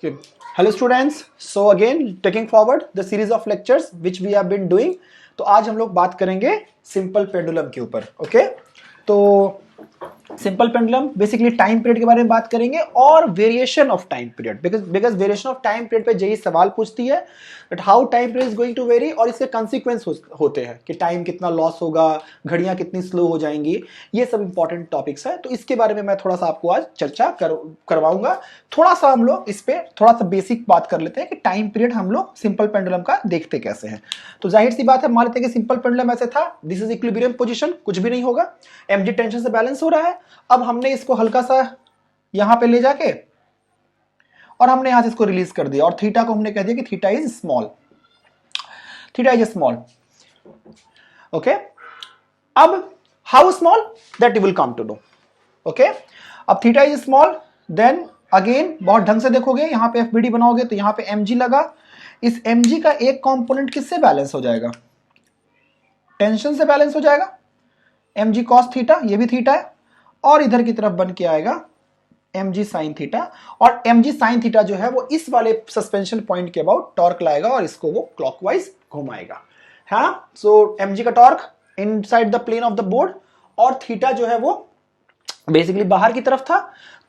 Okay. Hello students. So again taking forward the series of lectures which we have been doing. तो आज हम लोग बात करेंगे सिंपल पेंडुलम के ऊपर. ओके तो simple pendulum basically time period के बारे में बात करेंगे और variation of time period because variation of time period पे जेई सवाल पूछती है but how time period is going to vary और इसके कॉन्सिक्वेंस होते हैं कि टाइम कितना लॉस होगा, घड़ियां कितनी स्लो हो जाएंगी, ये सब इंपॉर्टेंट टॉपिक्स है. तो इसके बारे में मैं थोड़ा सा आपको आज चर्चा करवाऊंगा. थोड़ा सा हम लोग इस पे थोड़ा सा बेसिक बात कर लेते हैं कि टाइम पीरियड हम लोग सिंपल पेंडुलम का देखते कैसे हैं. तो जाहिर सी बात है, मान लेते हैं कि सिंपल पेंडुलम ऐसे था, दिस इज इक्विलिब्रियम पोजीशन, कुछ भी नहीं होगा, mg टेंशन से बैलेंस हो रहा है. अब हमने इसको हल्का सा यहां पे ले जाके और हमने यहां से इसको रिलीज कर दिया और थीटा को हमने कह दिया कि theta is small, theta is small. Okay, अब how small that you will come to know. Okay, अब theta is small, then again बहुत ढंग से देखोगे, यहां पे एफबीडी बनाओगे तो यहां पे mg लगा. इस mg का एक कंपोनेंट किससे बैलेंस हो जाएगा? टेंशन से बैलेंस हो जाएगा. mg cos थीटा, ये भी थीटा है, और इधर की तरफ बन के आएगा mg sin थीटा. और mg sin थीटा जो है वो इस वाले सस्पेंशन पॉइंट के अबाउट टॉर्क लाएगा और इसको वो क्लॉकवाइज घुमाएगा. हाँ, सो mg का torque inside the plane of the board और थीटा जो है वो बेसिकली बाहर की तरफ था.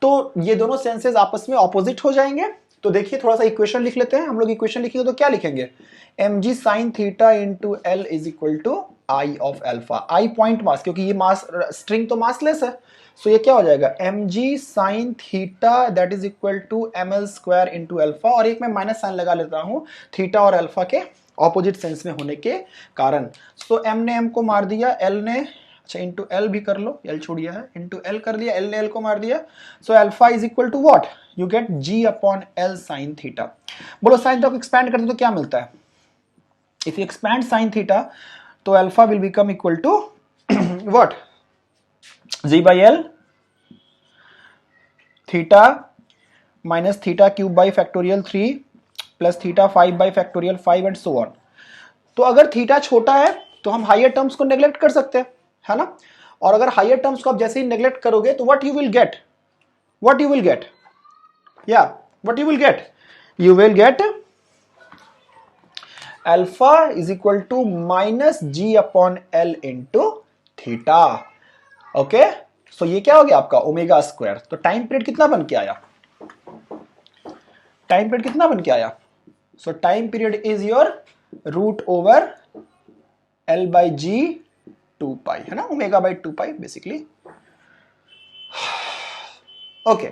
तो ये दोनों सेंसेस आपस में ऑपोजिट हो जाएंगे. तो देखिए थोड़ा सा इक्वेशन लिख लेते हैं. हम लोग इक्वेशन लिखेंगे तो क्या लिखेंगे? mg sin theta into L is equal to I of alpha. I point mass, क्योंकि ये मास स्ट्रिंग तो मासलेस है, सो ये क्या हो जाएगा? mg sin theta that is equal to ml square into alpha. और एक मैं माइनस साइन लगा लेता हूं थीटा और अल्फा के ऑपोजिट सेंस में होने के कारण. सो m ने m को मार दिया, l ने, अच्छा इंटू एल भी कर लो, एल छोड़ दिया है, इंटू एल कर दिया, एल ने एल को मार दिया. So alpha is equal to what? You get g upon L sine theta. बोलो साइन थीटा को एक्सपैंड करते तो क्या मिलता है? If you expand sine theta तो alpha will become equal to what? g by l theta minus theta cube by factorial 3 plus theta 5 by factorial 5 and so on. तो अगर थीटा छोटा है तो हम हायर टर्म्स को नेग्लेक्ट कर सकते हैं, है ना? और अगर हायर टर्म्स को आप जैसे ही नेग्लेक्ट करोगे तो what you will get? What you will get? या what you will get? You will get alpha is equal to minus g upon L into theta. Okay, so ये क्या हो गया आपका? Omega square. तो टाइम पीरियड कितना बन के आया? टाइम पीरियड कितना बन के आया? So time period is your root over L by G 2 pi, है ना? Omega by 2 pi basically. Okay,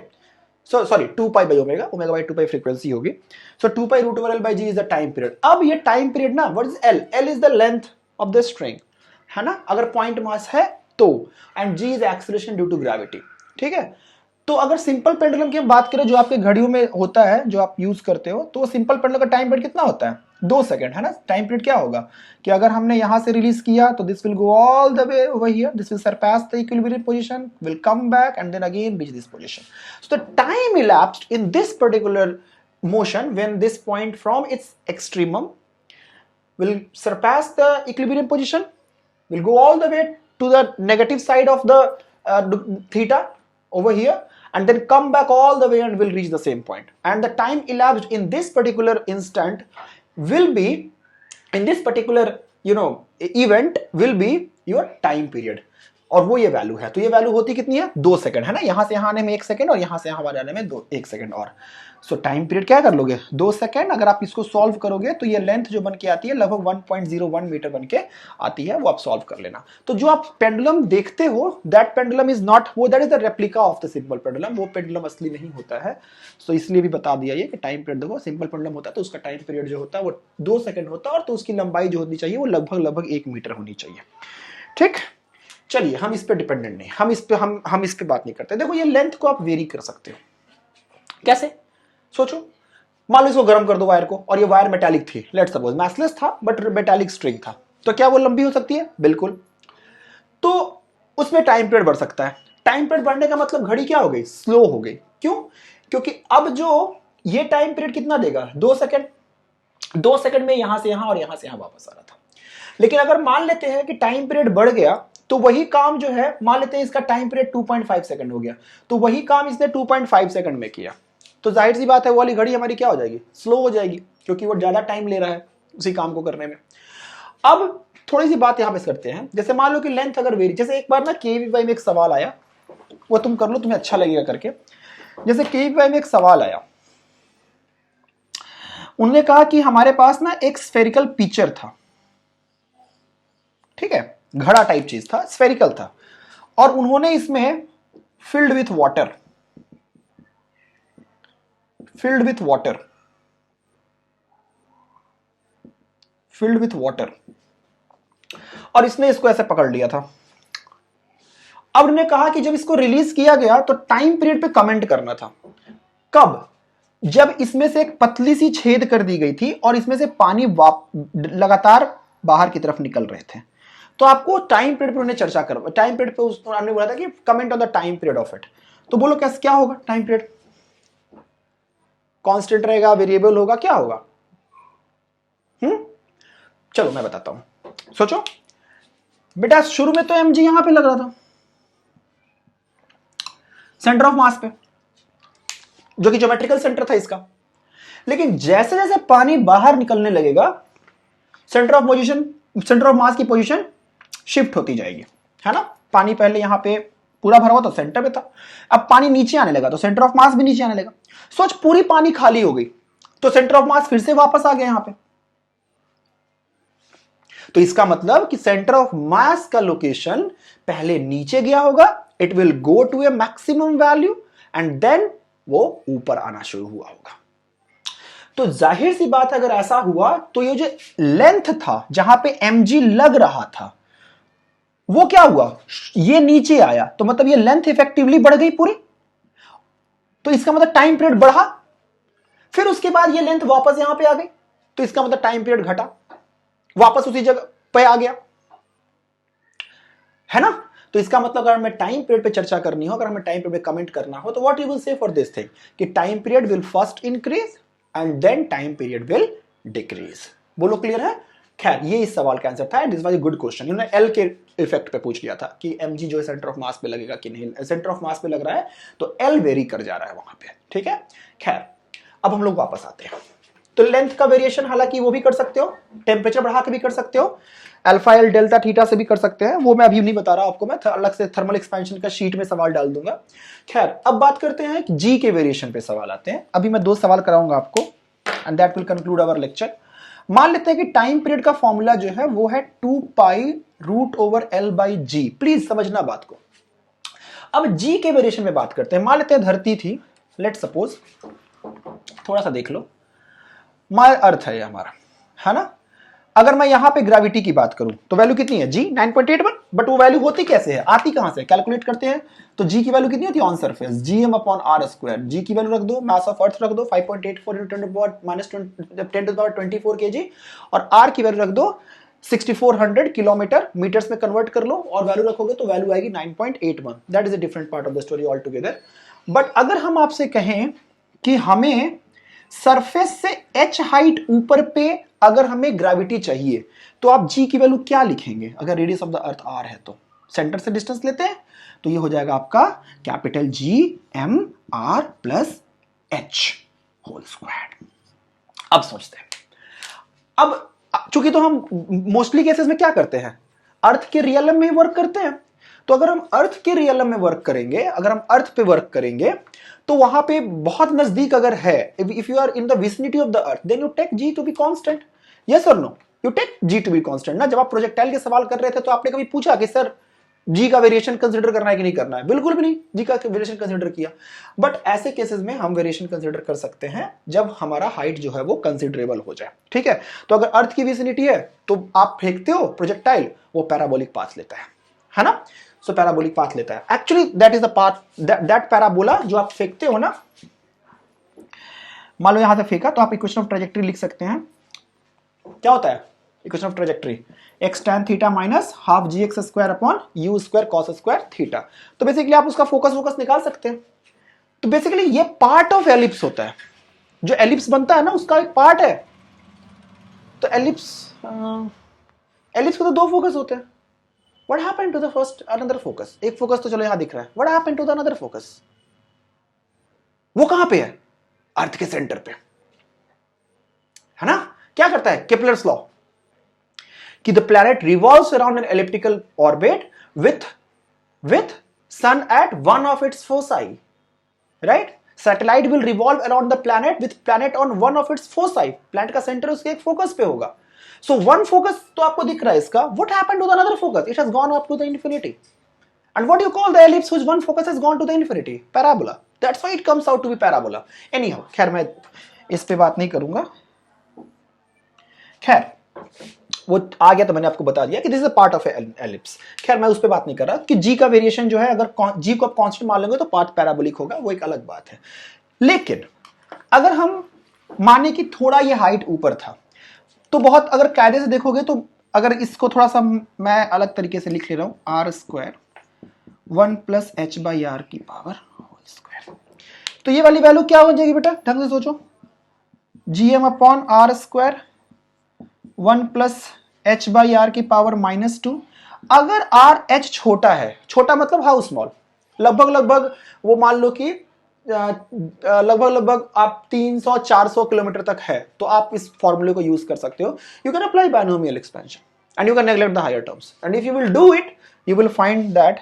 so sorry 2 pi by omega, omega by 2 pi frequency होगी. So 2 pi root over L by G is the time period. अब ये time period ना, what is L? L is the length of the string, है ना? अगर point mass है तो, and g is acceleration due to gravity. ठीक है, तो अगर सिंपल पेंडुलम की हम बात करें जो आपके घड़ियों में होता है, जो आप यूज करते हो, तो सिंपल पेंडुलम का टाइम पीरियड कितना होता है? 2 सेकंड, है ना? टाइम पीरियड क्या होगा कि अगर हमने यहां से रिलीज किया तो this will go all the way over here, this will surpass the equilibrium position, will come back and then again reach this position. So the time elapsed in this particular motion when this point from its extremum will surpass the equilibrium position, will go all the way to the negative side of the theta over here and then come back all the way and will reach the same point. And the time elapsed in this particular instant will be, in this particular event will be your time period. और वो ये value है. तो ये value होती कितनी है? 2 second, है ना? यहां से यहां आने में 1 सेकंड और यहां से यहां आने में 1 सेकंड और. सो टाइम पीरियड क्या कर लोगे? 2 सेकंड. अगर आप इसको सॉल्व करोगे तो ये लेंथ जो बन के आती है लगभग 1.01 मीटर बन के आती है, वो आप सॉल्व कर लेना. तो जो आप पेंडुलम देखते हो दैट पेंडुलम इज नॉट वो, that is the replica of the simple pendulum. वो पेंडुलम असली नहीं होता है. सो इसलिए भी बता दिया ये कि टाइम पीरियड देखो, सिंपल पेंडुलम होता है तो उसका टाइम पीरियड जो होता है वो 2 सेकंड होता है और तो उसकी लंबाई जो होनी चाहिए वो लगभग 1 मीटर होनी चाहिए. ठीक, चलिए हम इस पे डिपेंडेंट नहीं, हम इस पे बात नहीं करते. देखो ये लेंथ को आप वेरी कर सकते हो. कैसे? सोचो, मान लो इसको गर्म कर दो वायर को, और ये वायर मेटालिक थी, लेट्स सपोज मैसलेस था बट मेटालिक स्ट्रिंग था, तो क्या वो लंबी हो सकती है? बिल्कुल. तो उसमें टाइम पीरियड बढ़ सकता है. टाइम पीरियड बढ़ने का मतलब घड़ी क्या हो गई? स्लो हो गई. क्यों? क्योंकि अब जो ये टाइम पीरियड कितना देगा? 2 सेकंड. 2 सेकंड में यहां से यहां और यहां से यहां वापस आ रहा था. लेकिन अगर मान लेते हैं कि टाइम पीरियड बढ़ गया तो वही काम जो है, मान लेते हैं इसका टाइम पीरियड 2.5 सेकंड हो गया, तो वही काम इसने 2.5 सेकंड में किया. तो जाहिर सी बात है वो वाली घड़ी हमारी क्या हो जाएगी, स्लो हो जाएगी, क्योंकि वो ज्यादा टाइम ले रहा है उसी काम को करने में। अब थोड़ी सी बात यहां पे करते हैं, जैसे मान लो कि लेंथ अगर वेरी, जैसे एक बार ना केवीवाई में एक सवाल आया, वो तुम कर लो, तुम्हें अच्छा लगेगा करके। जैसे केवीवाई में एक सवाल आया, उन्होंने कहा कि हमारे पास ना एक स्फेरिकल पिक्चर था, ठीक है, घड़ा टाइप चीज था, स्फेरिकल था, और उन्होंने इसमें filled with water, filled with water, filled with water, और इसने इसको ऐसे पकड़ लिया था। अब उन्होंने कहा कि जब इसको रिलीज किया गया तो टाइम पीरियड पे कमेंट करना था। कब? जब इसमें से एक पतली सी छेद कर दी गई थी और इसमें से पानी लगातार बाहर की तरफ निकल रहे थे। तो आपको टाइम पीरियड पे उन्हें चर्चा कर, टाइम पीरियड पे उन्होंने बोला था कि comment on the time period of it. तो बोलो कैसे, क्या होगा टाइम पीरियड? कांस्टेंट रहेगा, वेरिएबल होगा, क्या होगा? चलो मैं बताता हूं, सोचो बेटा। शुरू में तो mg यहां पे लग रहा था, सेंटर ऑफ मास पे, जो कि ज्योमेट्रिकल सेंटर था इसका। लेकिन जैसे जैसे पानी बाहर निकलने लगेगा, centre of position, centre of mass की पोजीशन शिफ्ट होती जाएगी, है ना। पानी पहले यहां पे पूरा भरा हुआ तो सेंटर पे था, अब पानी नीचे आने लगा तो सेंटर ऑफ मास भी नीचे आने लगा। सोच, पूरी पानी खाली हो गई तो सेंटर ऑफ मास फिर से वापस आ गया यहां पे। तो इसका मतलब कि सेंटर ऑफ मास का लोकेशन पहले नीचे गया होगा, it will go to a maximum value and then वो ऊपर आना शुरू हुआ होगा। तो जाहिर सी बात है अगर ऐसा हुआ तो ये जो लेंथ था जहां पे mg लग रहा था वो क्या हुआ, ये नीचे आया, तो मतलब ये लेंथ इफेक्टिवली बढ़ गई पूरी। तो इसका मतलब टाइम पीरियड बढ़ा, फिर उसके बाद ये लेंथ वापस यहां पे आ गई, तो इसका मतलब टाइम पीरियड घटा, वापस उसी जगह पे आ गया, है ना। तो इसका मतलब अगर हमें टाइम पीरियड पे चर्चा करनी हो, अगर हमें टाइम पीरियड पे कमेंट करना हो, तो what you will say for this thing कि time period will first increase and then time period will decrease. बोलो क्लियर है? खैर ये इस सवाल का आंसर था, this was a good question. इन्होंने एल के इफेक्ट पे पूछ लिया था कि mg जो है सेंटर ऑफ मास पे लगेगा कि नहीं, सेंटर ऑफ मास पे लग रहा है तो एल वेरी कर जा रहा है वहां पे, ठीक है। खैर अब हम लोग वापस आते हैं, तो लेंथ का वेरिएशन हालांकि वो भी कर सकते हो, टेम्परेचर बढ़ा के भी कर सकते हो, अल्फा एल डेल्टा थीटा से भी कर सकते हैं, वो मैं अभी नहीं बता रहा आपको, मैं अलग से थर्मल एक्सपेंशन का शीट में सवाल डाल दूंगा। खैर अब बात करते हैं कि जी के वेरिएशन पे सवाल आते हैं। अभी मैं 2 सवाल कराऊंगा आपको and that will conclude our lecture. मान लेते हैं कि टाइम पीरियड का फॉर्मूला जो है वो है 2 pi root over L by g. प्लीज समझना बात को। अब जी के वेरिएशन में बात करते हैं। मान लेते हैं धरती थी, लेट सपोज, थोड़ा सा देख लो, माय अर्थ है ये हमारा, है ना। अगर मैं यहां पे ग्रेविटी की बात करूं तो वैल्यू कितनी है जी, 9.81। बट वो वैल्यू होती कैसे है, आती कहां से, कैलकुलेट करते हैं तो जी की वैल्यू कितनी होती है on surface, gm upon are square. G की वैल्यू रख दो, मास ऑफ अर्थ रख दो 5.84 × 10⁻24 kg, और आर की वैल्यू रख दो 6400 किलोमीटर, मीटर्स में कन्वर्ट कर लो और वैल्यू रखोगे तो वैल्यू आएगी 9.81। That is a different part of the story all together. But अगर हम आपसे कहें कि हमें सरफेस से h हाइट ऊपर पे अगर हमें ग्रेविटी चाहिए तो आप g की वैल्यू क्या लिखेंगे? अगर radius of the earth r है तो सेंटर से डिस्टेंस लेते हैं तो ये हो जाएगा आपका capital G m r plus h whole square. अब सोचते हैं, अब चूंकि तो हम मोस्टली केसेस में क्या करते हैं, अर्थ के रियलम में वर्क करते हैं। तो अगर हम अर्थ के रियलम में वर्क करेंगे, अगर हम अर्थ पे वर्क करेंगे तो वहां पे बहुत नजदीक अगर है, if you are in the vicinity of the earth then you take G to be constant. Yes और no, you take G to be constant ना। जब आप प्रोजेक्टाइल के सवाल कर रहे थे तो आपने कभी पूछा कि सर जी का वेरिएशन कंसीडर करना है कि नहीं करना है? बिल्कुल भी नहीं, जी का वेरिएशन कंसीडर किया। बट ऐसे केसेस में हम वेरिएशन कंसीडर कर सकते हैं जब हमारा हाइट जो है वो कंसीडरेबल हो जाए, ठीक है। तो अगर अर्थ की विसिनिटी है तो आप फेंकते हो प्रोजेक्टाइल, वो पैराबोलिक पाथ लेता है ना। सो पैराबोलिक पाथ लेता है। Actually that is the path, that parabola जो आप फेंकते हो ना, मान लो यहां से फेंका तो आप इक्वेशन ऑफ ट्रेजेक्टरी लिख सकते हैं। क्या होता है equation of trajectory, x tan theta minus half g x square upon u square cos square theta. तो बेसिकली आप उसका फोकस निकाल सकते हैं। तो बेसिकली ये पार्ट ऑफ एलिप्स होता है, जो एलिप्स बनता है ना उसका एक पार्ट है। तो एलिप्स को तो 2 फोकस होते हैं। What happened to the first another focus? एक फोकस तो चलो यहां दिख रहा है, What happened to the another focus? वो कहां पे है? अर्थ के सेंटर पे, है ना। क्या करता है केपलर्स लॉ कि the planet revolves around an elliptical orbit with sun at one of its foci, right. Satellite will revolve around the planet with planet on one of its foci, planet का center उसके एक focus पे होगा। So one focus तो आपको दिख रहा है इसका, what happened to the another focus, it has gone up to the infinity. And what do you call the ellipse whose one focus has gone to the infinity? Parabola. That's why it comes out to be parabola. Anyhow, खैर मैं इस पे बात नहीं करूंगा। खैर वो आ गया तो मैंने आपको बता दिया कि this is a part of ellipse. खैर मैं उस पे बात नहीं कर रहा कि जी का वेरिएशन जो है, अगर जी को आप कांस्टेंट मान लेंगे तो पाथ पैराबोलिक होगा, वो एक अलग बात है। लेकिन अगर हम माने कि थोड़ा ये हाइट ऊपर था, तो बहुत अगर कायदे से देखोगे तो अगर इसको थोड़ा सा मैं अलग तरीके से लिख ले रहा हूं, r square 1 plus H by are की पावर होल स्क्वायर, तो ये वाली वैल्यू क्या हो जाएगी बेटा, ढंग से सोचो, g m upon are square 1 plus H by are की पावर -2। अगर आर एच छोटा है, छोटा मतलब हाउ स्मॉल, लगभग वो मान लो कि लगभग आप 300-400 किलोमीटर तक है, तो आप इस फॉर्मूले को यूज कर सकते हो। You can apply binomial expansion and you can neglect the higher terms, and if you will do it you will find that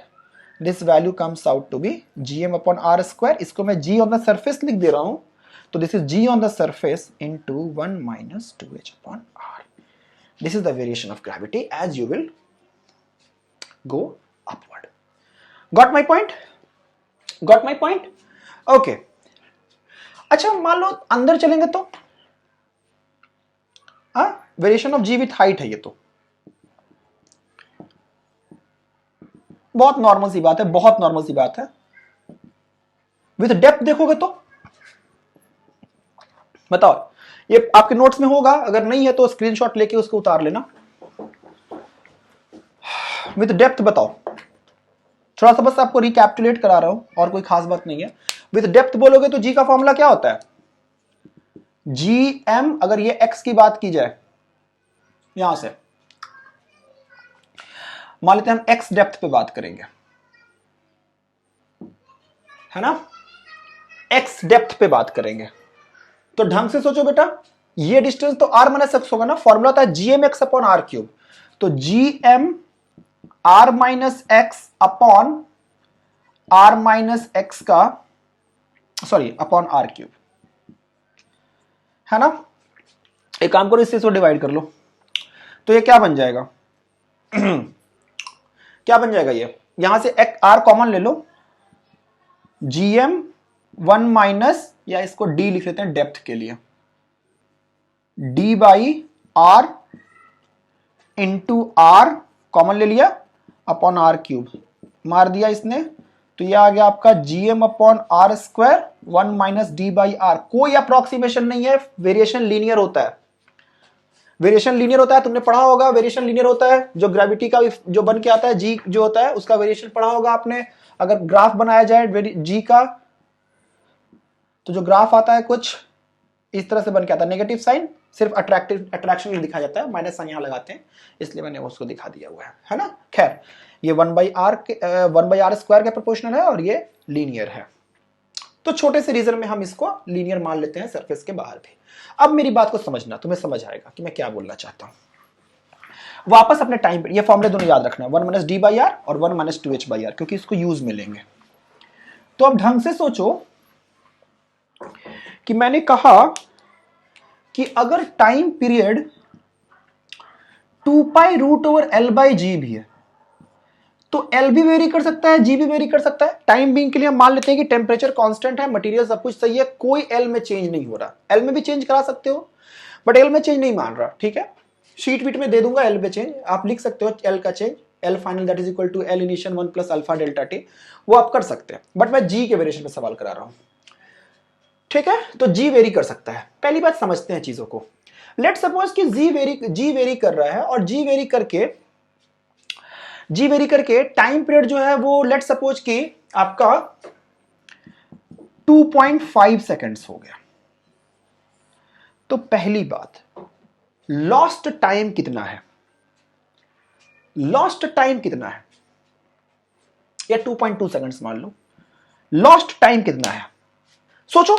this value comes out to be gm upon are square. इसको मैं g on the surface लिख दे रहा हूं, तो this is g on the surface into 1 minus 2h upon r। This is the variation of gravity as you will go upward. Got my point, got my point, okay. अच्छा मान लो अंदर चलेंगे तो variation of g with height है, ये तो बहुत नॉर्मल सी बात है, बहुत नॉर्मल सी बात है। विथ डेप्थ देखोगे तो बताओ, ये आपके नोट्स में होगा, अगर नहीं है तो स्क्रीनशॉट लेके उसको उतार लेना। विथ डेप्थ बताओ, थोड़ा सा बस आपको रिकैप्चुलेट करा रहा हूं, और कोई खास बात नहीं है। विथ डेप्थ बोलोगे तो जी का फॉर्मूला क्या होता है, जी एम, अगर ये एक्स की बात की जाए, यहां से मान लेते हैं हम एक्स डेप्थ पे बात करेंगे, है ना, एक्स डेप्थ पे बात करेंगे, तो ढंग से सोचो बेटा, ये डिस्टेंस तो आर माइनस एक्स होगा ना, फॉर्मूला होता है G M X upon R cube, तो G M R minus X upon R minus X का, सॉरी अपॉन आर क्यूब, है ना। एक काम करो, इससे इसको डिवाइड कर लो, तो ये क्या बन जाएगा क्या बन जाएगा, ये यहां से एक आर कॉमन ले लो, जीएम 1 माइनस, या इसको डी लिख लेते हैं डेप्थ के लिए, d by r into r common ले लिया अपॉन आर क्यूब, मार दिया इसने, तो ये आ गया आपका GM upon are square 1 minus d by r. कोई अप्रोक्सीमेशन नहीं है, वेरिएशन लीनियर होता है, वेरिएशन लीनियर होता है, तुमने पढ़ा होगा वेरिएशन लीनियर होता है, जो ग्रेविटी का जो बन के आता है जी जो होता है उसका वेरिएशन पढ़ा होगा आपने। अगर ग्राफ बनाया जाए जी का, तो जो ग्राफ आता है कुछ इस तरह से बन के आता है, नेगेटिव साइन सिर्फ अट्रैक्शन में दिखा जाता है, माइनस साइन यहां लगाते हैं, इसलिए मैंने उसको दिखा दिया हुआ है ना। खैर ये 1 बाई आर स्क्वायर के प्रोपोर्शनल है और ये लीनियर है, तो छोटे से रीजन में हम इसको लीनियर मान लेते हैं सरफेस के बाहर भी। अब मेरी बात को समझना, तुम्हें समझ आएगा कि मैं क्या बोलना चाहता हूं। वापस अपने टाइम पे ये फॉर्मूले दोनों याद रखना, 1 माइनस डी बाई आर और 1 माइनस 2h बाई आर, क्योंकि इसको यूज में लेंगे। तो अब ढंग से सोचो कि मैंने कहा कि अगर time period 2 pi root over L by G भी है, तो एल भी वेरी कर सकता है, जी भी वेरी कर सकता है। टाइम बीइंग के लिए हम मान लेते हैं कि टेम्परेचर कांस्टेंट है, मटेरियल सब कुछ सही है, कोई एल में चेंज नहीं हो रहा। एल में भी चेंज करा सकते हो, बट एल में चेंज नहीं मान रहा, ठीक है। शीट वीट में दे दूंगा एल में चेंज, आप लिख सकते हो एल का change, L final that is equal to L initial 1 plus alpha delta t, वो आप कर सकते हैं, बट मैं जी के वेरिएशन पे सवाल करा रहा हूं, ठीक है। तो जी वेरी कर सकता है। पहली बात समझते हैं चीजों को। लेट सपोज कि जी वेरी कर रहा है, और जी वेरी करके टाइम पीरियड जो है वो लेट सपोज कि आपका 2.5 सेकेंड्स हो गया। तो पहली बात, लॉस्ट टाइम कितना है, लॉस्ट टाइम कितना है, या 2.2 सेकेंड्स मान लो, लॉस्ट टाइम कितना है। सोचो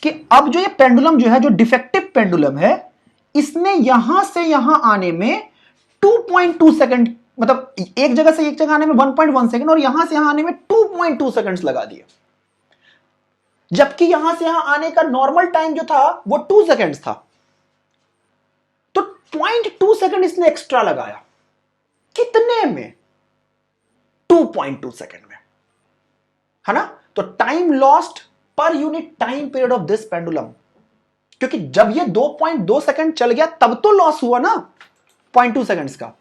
कि अब जो ये पेंडुलम जो है, जो डिफेक्टिव पेंडुलम है, इसने यहां से यहां आने में 2.2 सेकंड, मतलब एक जगह से एक जगह आने में 1.1 सेकंड और यहां से यहां आने में 2.2 सेकंड्स लगा दिए, जबकि यहां से यहां आने का नॉर्मल टाइम जो था वो 2 सेकंड्स था। तो 0.2 सेकंड इसने एक्स्ट्रा लगाया। कितने में? 2.2 सेकंड में, है ना। तो time lost per unit time period of this pendulum, क्योंकि जब ये 2.2 सेकंड चल गया तब तो लॉस हुआ ना 0.2 सेकंड्स का।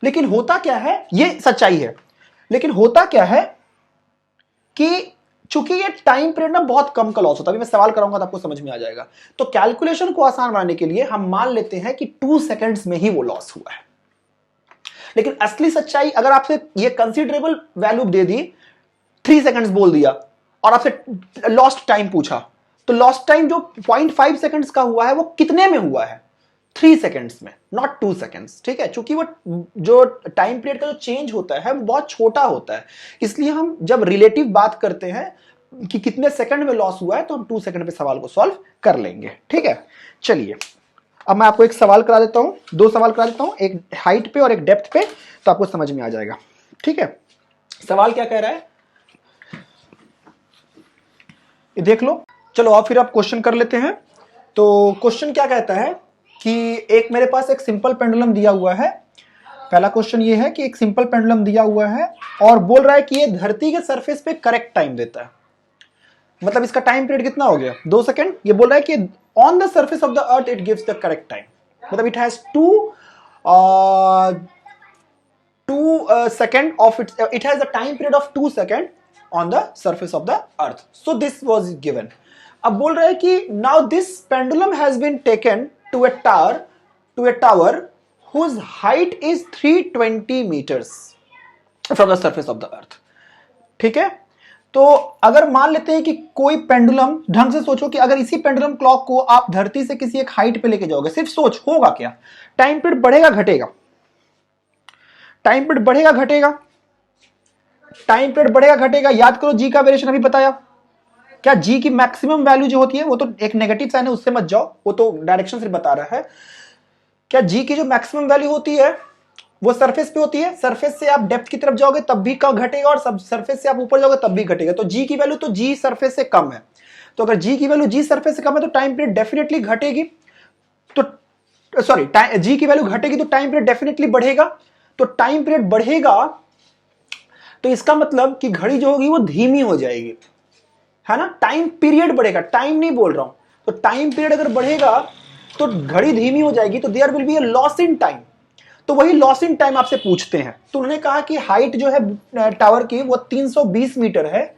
लेकिन होता क्या है, ये सच्चाई है, लेकिन होता क्या है कि चूंकि ये टाइम पीरियड ना बहुत कम का लॉस होता है, अभी मैं सवाल कराऊंगा तो आपको समझ में आ जाएगा। तो कैलकुलेशन को आसान बनाने के लिए हम मान लेते हैं कि 2 सेकंड्स में ही वो लॉस हुआ है। लेकिन असली सच्चाई, अगर आपसे ये कंसीडरेबल वैल्यू दे दी, 3 सेकंड्स बोल दिया और आपसे लॉस्ट टाइम पूछा, तो लॉस्ट टाइम जो 0.5 सेकंड्स का हुआ है वो कितने में हुआ है? 3 सेकंड्स में, नॉट 2 सेकंड्स, ठीक है। चूंकि वो जो टाइम पीरियड का जो चेंज होता है वो बहुत छोटा होता है, इसलिए हम जब रिलेटिव बात करते हैं कि कितने सेकंड में लॉस हुआ है तो हम 2 सेकंड पे सवाल को सॉल्व कर लेंगे, ठीक है। चलिए अब मैं आपको एक सवाल करा देता हूं, 2 सवाल करा देता हूं, एक हाइट पे और एक डेप्थ पे, तो आपको समझ में आ जाएगा, ठीक है। सवाल क्या कह रहा है ये देख लो। चलो अब फिर आप क्वेश्चन कर लेते हैं। तो क्वेश्चन क्या कहता है कि एक मेरे पास एक सिंपल पेंडुलम दिया हुआ है। पहला क्वेश्चन ये है कि एक सिंपल पेंडुलम दिया हुआ है और बोल रहा है कि ये धरती के सरफेस पे करेक्ट टाइम देता है, मतलब इसका टाइम पीरियड कितना हो गया? 2 सेकंड। ये बोल रहा है कि on the surface of the earth it gives the correct time, मतलब it has 2 second of it has the time period of 2 second on the surface of the earth. So this was given. अब बोल रहा है कि now this pendulum has been taken to a tower whose height is 320 meters from the surface of the earth, ठीक है। तो अगर मान लेते हैं कि कोई पेंडुलम, ढंग से सोचो कि अगर इसी पेंडुलम क्लॉक को आप धरती से किसी एक हाइट पे लेके जाओगे, सिर्फ सोच होगा क्या? टाइम पीरियड बढ़ेगा घटेगा? टाइम पीरियड बढ़ेगा घटेगा? टाइम पीरियड बढ़ेगा घटेगा? याद करो जी का वेरिएशन अभी बताया। क्या जी की मैक्सिमम वैल्यू जो होती है, वो तो एक नेगेटिव साइन है उससे मत जाओ, वो तो डायरेक्शन से बता रहा है। क्या जी की जो मैक्सिमम वैल्यू होती है वो सरफेस पे होती है? सरफेस से आप डेप्थ की तरफ जाओगे तब भी कम घटेगा और सब सरफेस से आप ऊपर जाओगे तब भी घटेगा। तो जी की वैल्यू तो जी सरफेस से कम है, तो अगर जी की वैल्यू जी सरफेस से कम है तो टाइम पीरियड डेफिनेटली घटेगी। तो सॉरी, जी की वैल्यू घटेगी तो टाइम पीरियड डेफिनेटली बढ़ेगा। तो टाइम पीरियड बढ़ेगा तो इसका मतलब कि घड़ी जो होगी वो धीमी हो जाएगी, है ना। टाइम पीरियड बढ़ेगा, टाइम नहीं बोल रहा हूं। तो टाइम पीरियड अगर बढ़ेगा तो घड़ी धीमी हो जाएगी, तो there will be a loss in time. तो वही लॉस इन टाइम आपसे पूछते हैं। तो उन्होंने कहा कि हाइट जो है टावर की वो 320 मीटर है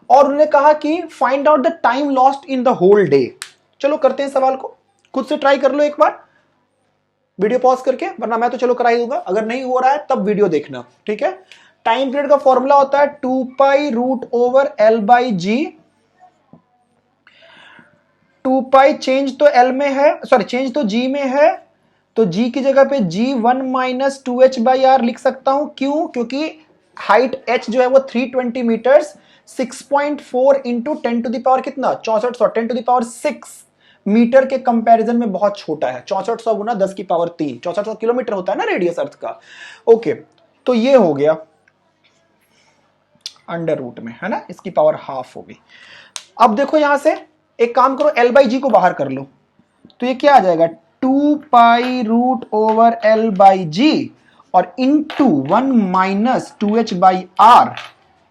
और उन्होंने कहा कि find out the time lost in the whole day. चलो करते हैं सवाल को, खुद से ट्राई कर लो एक बार वीडियो पॉज करके, वरना मैं तो चलो करा ही दूंगा। अगर नहीं हो रहा है तब वीडियो देखना, ठीक है। टाइम पीरियड का फॉर्मूला होता है 2π√L/g। 2π चेंज तो L में है, सॉरी चेंज तो G में है, तो G की जगह पे G1 - 2h/r लिख सकता हूं। क्यों? क्योंकि हाइट h जो है वो 320 metres, 6.4 into 10 to the power कितना? 6400, 10 टू द पावर 6 मीटर के कंपैरिजन में बहुत छोटा है। 6400 गुना 10 की पावर 3, 6400 किलोमीटर होता है ना रेडियस अर्थ का। ओके, तो ये हो गया अंडर रूट में, है ना, इसकी पावर हाफ होगी। अब देखो यहां से एक काम करो, L/g को बाहर कर लो, तो ये क्या आ जाएगा? 2π√L/g और इंटू 1 - 2h/r।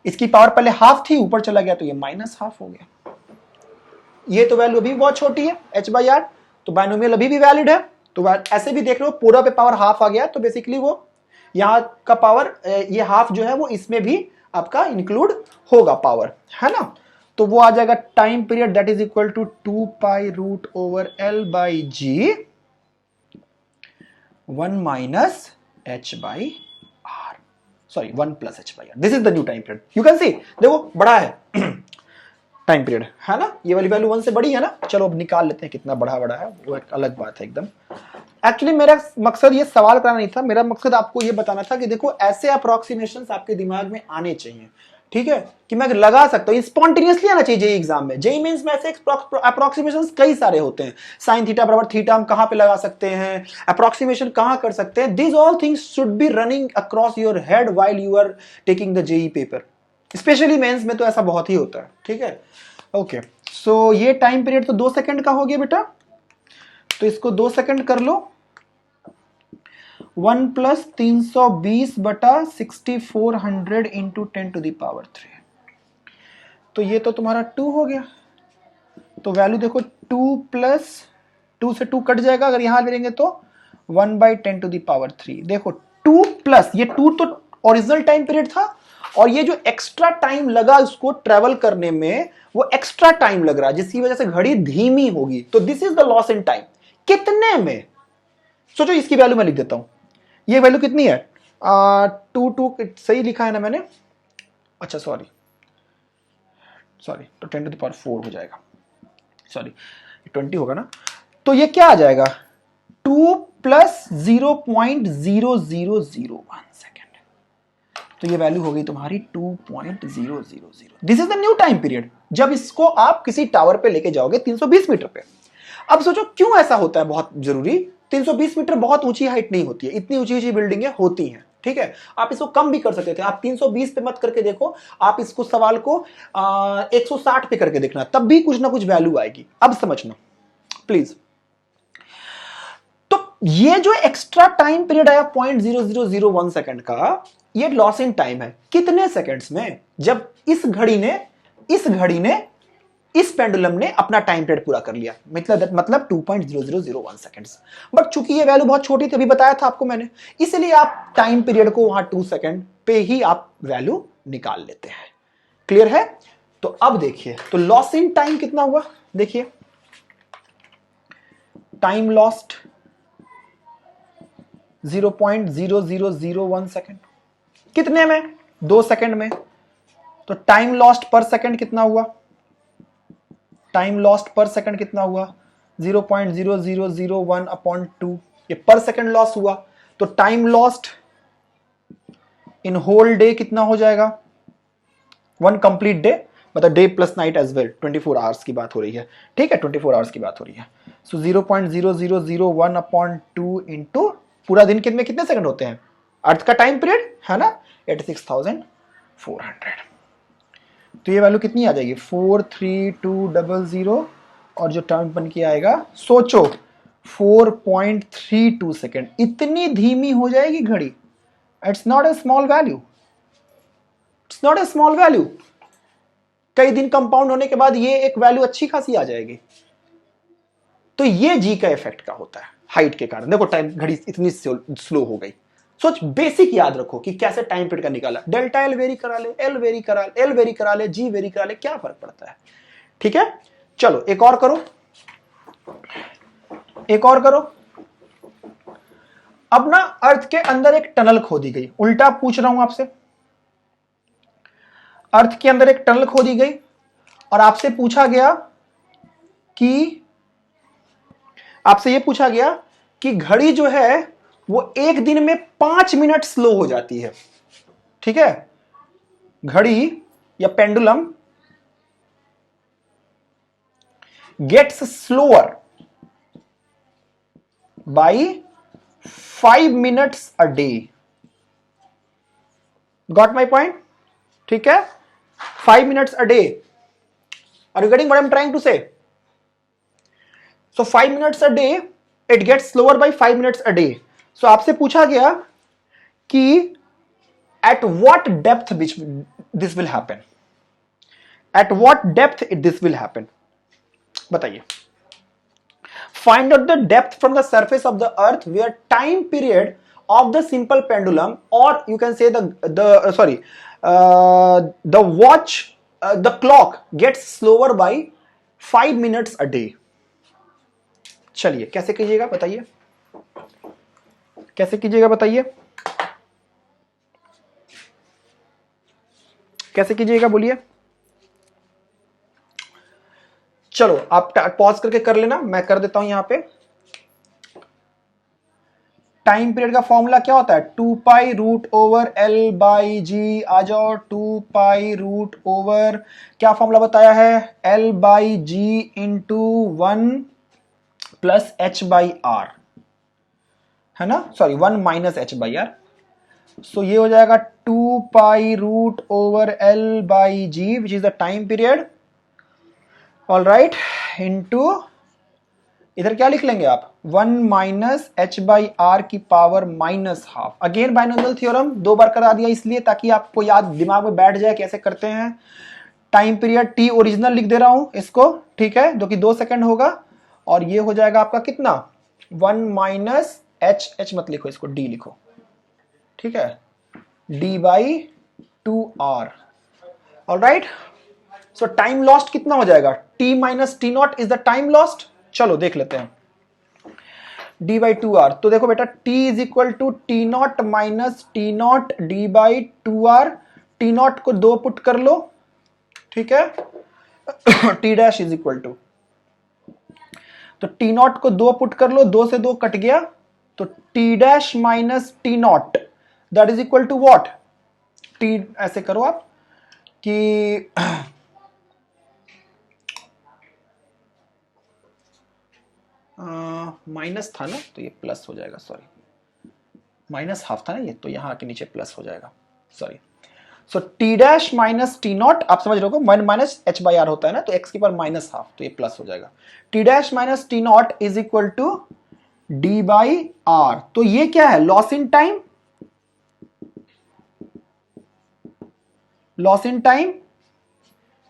इसकी पावर पहले हाफ थी, ऊपर चला गया तो ये माइनस हाफ हो गया। ये तो वैल्यू अभी बहुत छोटी है h/r, तो बाइनोमियल अभी भी वैलिड है। तो ऐसे भी देख लो, पूरा पे पावर हाफ आ गया, तो बेसिकली वो यहां का पावर, ये हाफ जो है वो इसमें भी आपका इंक्लूड होगा पावर, है ना। तो वो आ जाएगा time period that is equal to 2π√L/g 1 - h/r, sorry 1 + h/r। This is the new time period. You can see, देखो बड़ा है टाइम पीरियड, है ना। ये वाली वैल्यू 1 से बड़ी है ना। चलो अब निकाल लेते हैं कितना बड़ा है, वो एक अलग बात है एकदम। एक्चुअली मेरा मकसद ये सवाल कराना नहीं था, मेरा मकसद आपको ये बताना था कि देखो ऐसे अप्रोक्सीमेशंस आपके दिमाग में आने चाहिए। ठीक है, कि मैं लगा सकता हूं, स्पॉन्टेनियसली आना चाहिए जेई एग्जाम में। जेई मींस में ऐसे अप्रोक्सीमेशन कई सारे होते हैं, साइन थीटा बराबर थीटा हम कहां पे लगा सकते हैं, अप्रोक्सीमेशन कहां कर सकते हैं, this all things should be running across your head while you are taking the JEE paper, specially mains में तो ऐसा बहुत ही होता है। ठीक है, ओके, सो ये टाइम पीरियड तो 2 सेकंड का हो गया बेटा, तो इसको 2 सेकंड कर लो, 1 + 320 बटा 6400 इंटू 10⁻3, तो ये तो तुम्हारा 2 हो गया। तो वैल्यू देखो 2 + 2 से 2 कट जाएगा, अगर यहां लेंगे तो 1/10⁻3। देखो 2 प्लस ये 2 तो ओरिजिनल टाइम पीरियड था, और ये जो एक्स्ट्रा टाइम लगा उसको ट्रेवल करने में, वो एक्स्ट्रा टाइम लग रहा है जिसकी वजह से घड़ी धीमी होगी, तो this is the loss in time. कितने में? सोचो, इसकी वैल्यू मैं लिख देता हूं, ये वैल्यू कितनी है, 2 सही लिखा है ना मैंने, अच्छा सॉरी, तो 10⁻4 हो जाएगा, सॉरी 20 होगा ना, तो ये क्या आ जाएगा, 2 + 0.0001 सेकेंड, तो ये वैल्यू हो गई तुम्हारी 2.000। This is the new time period जब इसको आप किसी टावर पे लेके जाओगे 320 मीटर पे। अब सोचो क्यों ऐसा होता है, बहुत जरूरी, 320 मीटर बहुत ऊंची हाइट नहीं होती है, इतनी ऊंची ऊंची बिल्डिंगें होती हैं, ठीक है, आप इसको कम भी कर सकते थे, आप 320 पे मत करके देखो, आप इसको सवाल को 160 पे करके देखना, तब भी कुछ ना कुछ वैल्यू आएगी। अब समझना प्लीज, तो ये जो एक्स्ट्रा टाइम पीरियड आया 0.0001 सेकंड का, ये लॉस इन टाइम है कितने सेकंड्स में, जब इस घड़ी ने इस पेंडुलम ने अपना टाइम पीरियड पूरा कर लिया, मतलब 2.0001 सेकंड्स। बट चूंकि ये वैल्यू बहुत छोटी थी, अभी बताया था आपको मैंने, इसलिए आप टाइम पीरियड को वहां 2 सेकंड पे ही आप वैल्यू निकाल लेते हैं। क्लियर है? तो अब देखिए, तो लॉस इन टाइम कितना हुआ, देखिए टाइम लॉस्ट 0.0001 सेकंड, कितने में, 2 सेकंड में। तो टाइम लॉस्ट पर सेकंड कितना हुआ, टाइम लॉस्ट पर सेकंड कितना हुआ, 0.0001/2, ये पर सेकंड लॉस हुआ। तो time lost in whole day कितना हो जाएगा, 1 कंप्लीट डे, मतलब day plus night as well, 24 hours की बात हो रही है, ठीक है, 24 आवर्स की बात हो रही है। सो 0.0001/2 इंटू पूरा दिन में कितने सेकंड होते हैं, अर्थ का टाइम पीरियड है ना 86,400, तो ये वैल्यू कितनी आ जाएगी 43200, और जो टर्म बन के आएगा, सोचो 4.32 सेकेंड, इतनी धीमी हो जाएगी घड़ी। It's not a small value, it's not a small value. कई दिन कंपाउंड होने के बाद ये एक वैल्यू अच्छी खासी आ जाएगी। तो ये जी का इफेक्ट का होता है हाइट के कारण। देखो टाइम घड़ी इतनी स्लो हो गई, सोच बेसिक याद रखो कि कैसे टाइम पीरियड का निकाला, डेल्टा एल वेरी करा ले, एल वेरी करा ले, एल वेरी करा ले, जी वेरी करा ले, क्या फर्क पड़ता है। ठीक है, चलो एक और करो, एक और करो। अब ना अर्थ के अंदर एक टनल खोदी गई, उल्टा पूछ रहा हूं आपसे, अर्थ के अंदर एक टनल खोदी गई और आपसे पूछा गया कि, आपसे यह पूछा गया कि घड़ी जो है वो एक दिन में 5 मिनट स्लो हो जाती है। ठीक है, घड़ी या pendulum gets slower by 5 minutes a day. Got my point? ठीक है, 5 minutes a day. Are you getting what I am trying to say? So 5 minutes a day, it gets slower by 5 minutes a day. So आपसे पूछा गया कि at what depth this will happen, at what depth this will happen, बताइए। Find out the depth from the surface of the earth where time period of the simple pendulum, or you can say the watch, the clock gets slower by 5 minutes a day. चलिए कैसे कीजिएगा बताइए, कैसे कीजिएगा बताइए, कैसे कीजिएगा बोलिए। चलो आप पॉज करके कर लेना, मैं कर देता हूं यहां पे। टाइम पीरियड का फॉर्मूला क्या होता है, 2 pi root over L by G. आ जाओ, 2 पाई रूट ओवर, क्या फॉर्मूला बताया है, L by G into 1 plus H by R, है ना, sorry 1 minus H by R. So ये हो जाएगा 2 pi root over L by G which is the time period, all right, into इधर क्या लिख लेंगे आप, 1 माइनस एच बाई आर की power minus half. Again binomial theorem 2 बार करा दिया इसलिए ताकि आपको याद दिमाग में बैठ जाए कैसे करते हैं। टाइम पीरियड टी ओरिजिनल लिख दे रहा हूं इसको, ठीक है, जो कि 2 सेकंड होगा, और ये हो जाएगा आपका कितना, 1 माइनस एच मत लिखो, इसको डी लिखो, ठीक है, d by 2 r, alright. So time lost कितना हो जाएगा, t minus t naught is the time lost. चलो देख लेते हैं, डी बाई 2 आर, तो देखो बेटा t is equal to t naught minus t naught d by 2 r. T naught को 2 पुट कर लो, ठीक है, t dash is equal to, तो टी नॉट को 2 पुट कर लो, 2 से 2 कट गया, तो t dash minus t naught that is equal to what, t ऐसे करो आप कि माइनस था ना तो ये प्लस हो जाएगा, सॉरी माइनस हाफ था ना ये, तो यहां आके नीचे प्लस हो जाएगा, sorry. So T dash minus t not, आप समझ रहे हो, 1 माइनस एच बाई आर होता है ना, तो एक्स की पावर माइनस हाफ, तो ये प्लस हो जाएगा। T dash minus t naught is equal to d by r. तो ये क्या है, loss in time, loss in time,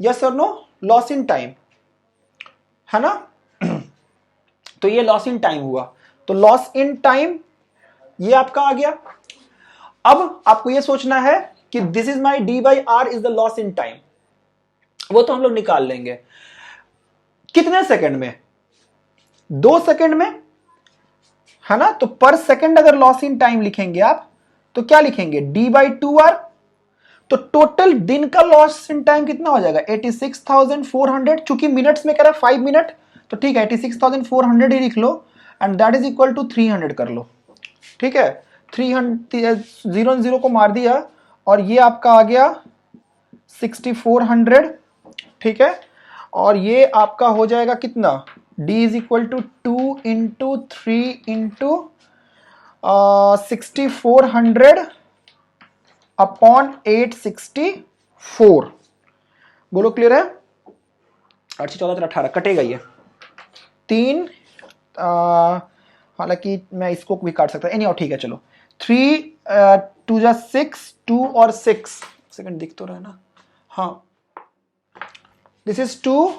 yes और नो, लॉस इन टाइम, है ना। तो ये लॉस इन टाइम हुआ, तो लॉस इन टाइम ये आपका आ गया। अब आपको ये सोचना है कि this is my d by r is the loss in time, वो तो हम लोग निकाल लेंगे कितने सेकंड में, 2 सेकंड में, है ना। तो पर सेकंड अगर लॉस इन टाइम लिखेंगे आप तो क्या लिखेंगे, डी बाई 2 आर। तो टोटल दिन का लॉस इन टाइम कितना हो जाएगा, 86,400, चूंकि मिनट्स में कह रहा है 5 मिनट, तो ठीक है 86,400 ही लिख लो, and that is equal to 300 कर लो, ठीक है। 300 0 0 को मार दिया, और ये आपका आ गया 6400, ठीक है, और ये आपका हो जाएगा कितना, d is equal to 2 into 3 into 6400 upon 864। बोलो क्लियर है, 8 से 14 13 18 कटेगा ये 3, हालांकि मैं इसको भी काट सकता, एनी ठीक है, चलो 3 2 जा 6, 2 और 6 सेकंड दिख तो रहा है ना, हाँ, दिस इज 2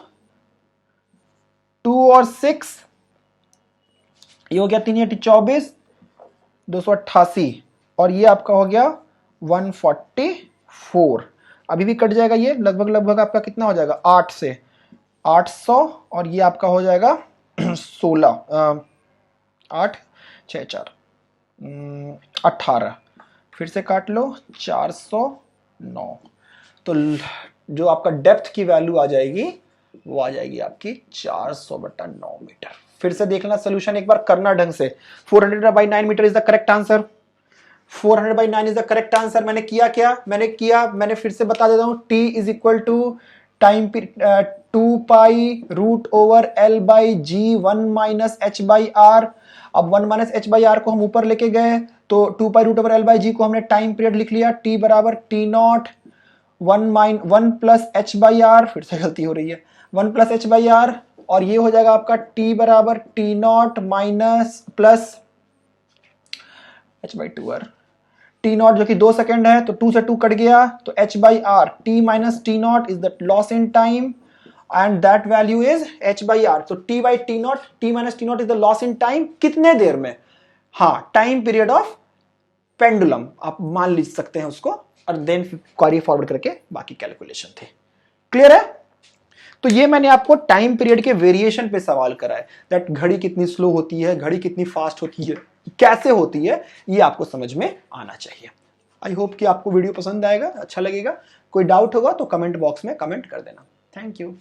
और 6, ये हो गया 3 24 288, और ये आपका हो गया 144। अभी भी कट जाएगा ये, लगभग आपका कितना हो जाएगा, 8 से 800, और ये आपका हो जाएगा 16 8 6 4 18, फिर से काट लो 409। तो जो आपका डेप्थ की वैल्यू आ जाएगी वो आ जाएगी आपकी 400/9 मीटर। फिर से देखना सोल्यूशन एक बार करना ढंग से। 400/9 metre is the correct answer, 400/9 is the correct answer. मैंने किया क्या, मैंने फिर से बता देता हूं, t is equal to time 2 pi root over L by g 1 minus H by r. अब 1 माइनस एच बाई आर को हम ऊपर लेके गए, तो 2 pi root over L by G को हमने टाइम पीरियड लिख लिया, t बराबर t naught 1 plus H by R, फिर से गलती हो रही है, 1 प्लस एच बाई आर, और ये हो जाएगा आपका t बराबर t naught minus plus H by 2r। T not जो कि 2 सेकंड है, तो 2 से 2 कट गया, तो h by r, t minus t naught is the loss in time, and that value is h by r. तो t by t naught, t minus t naught is the loss in time, कितने देर में, हाँ, time period of pendulum आप मान लिख सकते हैं उसको, और देन क्वेरी फॉरवर्ड करके बाकी कैलकुलेशन थे। क्लियर है। तो ये मैंने आपको टाइम पीरियड के वेरिएशन पे सवाल करा है, दैट घड़ी कितनी स्लो होती है, घड़ी कितनी फास्ट होती है, कैसे होती है, ये आपको समझ में आना चाहिए। आई होप कि आपको वीडियो पसंद आएगा, अच्छा लगेगा। कोई डाउट होगा तो कमेंट बॉक्स में कमेंट कर देना। Thank you.